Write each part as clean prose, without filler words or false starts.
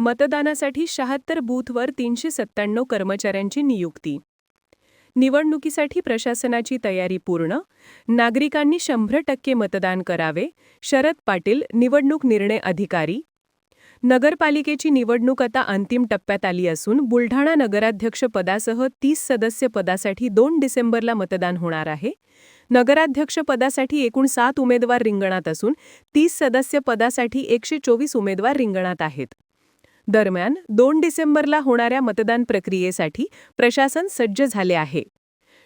मतदानासाठी 76 बूथवर 397 कर्मचाऱ्यांची नियुक्ती. निवडणुकीसाठी प्रशासनाची तयारी पूर्ण. नागरिकांनी 100% मतदान करावे. शरद पाटील, निवडणूक निर्णय अधिकारी. नगरपालिकेची निवडणूक आता अंतिम टप्प्यात आली असून बुलढाणा नगराध्यक्षपदासह 30 सदस्य पदासाठी 2 डिसेंबरला मतदान होणार आहे. नगराध्यक्षपदासाठी एकूण 7 उमेदवार रिंगणात असून 30 सदस्य पदासाठी 124 उमेदवार रिंगणात आहेत. दरम्यान 2 डिसेंबरला होणाऱ्या मतदान प्रक्रियेसाठी प्रशासन सज्ज झाले आहे.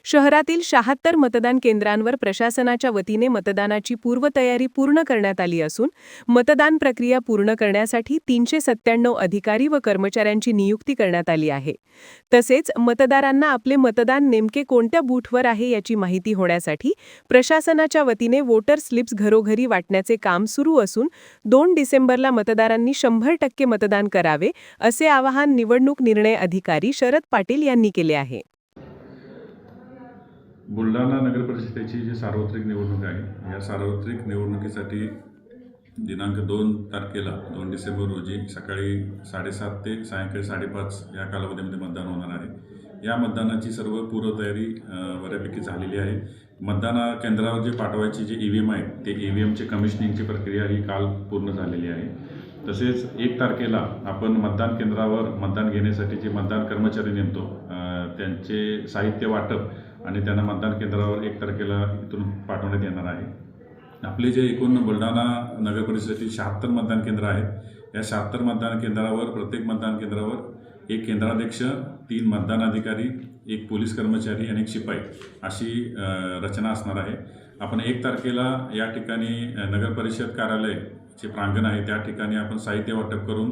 शहरातील 76 मतदान केंद्रांवर प्रशासनाच्या वतीने मतदानाची पूर्वतयारी पूर्ण करण्यात आली असून मतदान प्रक्रिया पूर्ण करण्यासाठी 397 अधिकारी व कर्मचाऱ्यांची नियुक्ती करण्यात आली आहे. तसेच मतदारांना आपले मतदान नेमके कोणत्या बूथवर आहे याची माहिती होण्यासाठी प्रशासनाच्या वतीने वोटर स्लिप्स घरोघरी वाटण्याचे काम सुरू असून 2 डिसेंबरला मतदारांनी 100% मतदान करावे असे आवाहन निवडणूक निर्णय अधिकारी शरद पाटील यांनी केले आहे. बुलढाणा नगर परिषदेची जी सार्वत्रिक निवडणूक आहे, या सार्वत्रिक निवडणुकीसाठी दिनांक 2 तारखेला 2 डिसेंबर रोजी सकाळी 7:30 ते सायंकाळी 5:30 या कालावधीमध्ये मतदान होणार आहे. या मतदानाची सर्व पूर्वतयारी बऱ्यापैकी झालेली आहे. मतदान केंद्रावर जे पाठवायचे जे EVM आहेत, ते EVMचे कमिशनिंगची प्रक्रिया ही काल पूर्ण झालेली आहे. तसेच 1 तारखेला आपण मतदान केंद्रावर मतदान घेण्यासाठी जे मतदान कर्मचारी नेमतो, त्यांचे साहित्य वाटप आणि त्यांना मतदान केंद्रावर 1 तारखेला इथून पाठवण्यात येणार आहे. आपले जे एकूण बुलढाणा नगर परिषदेतील 76 मतदान केंद्र आहेत, या 76 मतदान केंद्रावर प्रत्येक मतदान केंद्रावर 1 केंद्राध्यक्ष, 3 मतदान अधिकारी, 1 पोलीस कर्मचारी आणि 1 शिपाई अशी रचना असणार आहे. आपण 1 तारखेला या ठिकाणी नगर परिषद कार्यालयाचे प्रांगण आहे, त्या ठिकाणी आपण साहित्य वाटप करून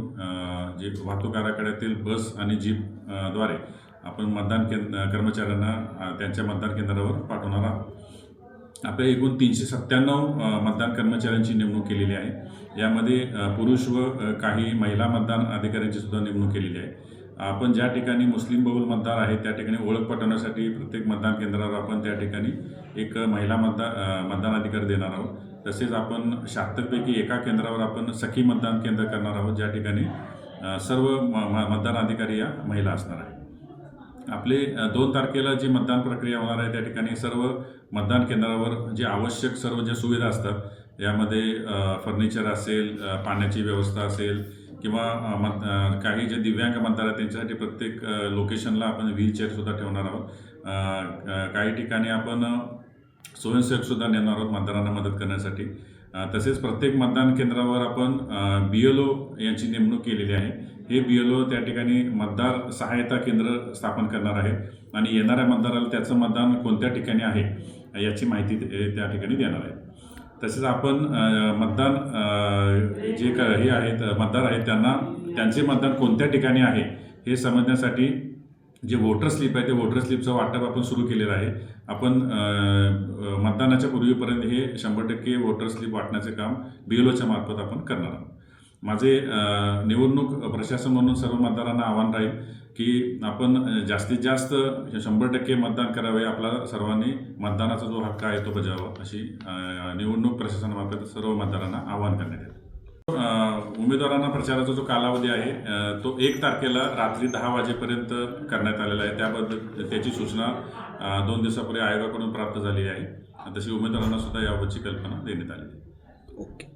जे वाहतूक आराखड्यातील बस आणि जीपद्वारे आपण मतदान कर्मचाऱ्यांना त्यांच्या मतदान केंद्रावर पाठवणार आहोत. आपल्या एकूण 397 मतदान कर्मचाऱ्यांची नेमणूक केलेली आहे. यामध्ये पुरुष व काही महिला मतदान अधिकाऱ्यांची सुद्धा नेमणूक केलेली आहे. आपण ज्या ठिकाणी मुस्लिम बहुल मतदार आहेत त्या ठिकाणी ओळख पटवण्यासाठी प्रत्येक मतदान केंद्रावर आपण त्या ठिकाणी एक महिला मतदान अधिकारी देणार आहोत. तसेच आपण 76 पैकी एका केंद्रावर आपण सखी मतदान केंद्र करणार आहोत, ज्या ठिकाणी सर्व मतदान अधिकारी या महिला असणार आहेत. आपले 2 तारखेला जी मतदान प्रक्रिया होणार आहे त्या ठिकाणी सर्व मतदान केंद्रावर जे आवश्यक सर्व ज्या सुविधा असतात, यामध्ये फर्निचर असेल, पाण्याची व्यवस्था असेल किंवा काही जे दिव्यांग मतदार आहेत त्यांच्यासाठी प्रत्येक लोकेशनला आपण व्हीलचेअरसुद्धा ठेवणार आहोत. काही ठिकाणी आपण स्वयंसेवकसुद्धा नेणार आहोत मतदारांना मदत करण्यासाठी. तसेच प्रत्येक मतदान केंद्रावर आपण BLO यांची नेमणूक केलेली आहे. हे BLO त्या ठिकाणी मतदार सहायता केंद्र स्थापन करणार आहे आणि येणाऱ्या मतदाराला त्याचं मतदान कोणत्या ठिकाणी आहे याची माहिती त्या ठिकाणी देणार आहे. तसेच आपण मतदान जे हे आहेत मतदार आहेत त्यांना त्यांचे मतदान कोणत्या ठिकाणी आहे हे समजण्यासाठी जे वोटर स्लिप आहे ते वोटर स्लिपचं वाटप आपण सुरू केलेलं आहे. आपण मतदानाच्या पूर्वीपर्यंत हे 100% वोटर स्लिप वाटण्याचे काम BLOच्या मार्फत आपण करणार आहोत. माझे निवडणूक प्रशासन म्हणून सर्व मतदारांना आव्हान राहील की आपण जास्तीत जास्त 100% मतदान करावे. आपला सर्वांनी मतदानाचा जो हक्क आहे तो बजावावा अशी निवडणूक प्रशासनामार्फत सर्व मतदारांना आवाहन करण्यात येते. उमेदवारांना प्रचाराचा जो कालावधी आहे तो 1 तारखेला रात्री 10 वाजेपर्यंत करण्यात आलेला आहे. त्याबद्दल त्याची सूचना 2 दिवसापूर्वी आयोगाकडून प्राप्त झालेली आहे. तशी उमेदवारांना सुद्धा याबाबतची कल्पना देण्यात आलेली आहे. ओके.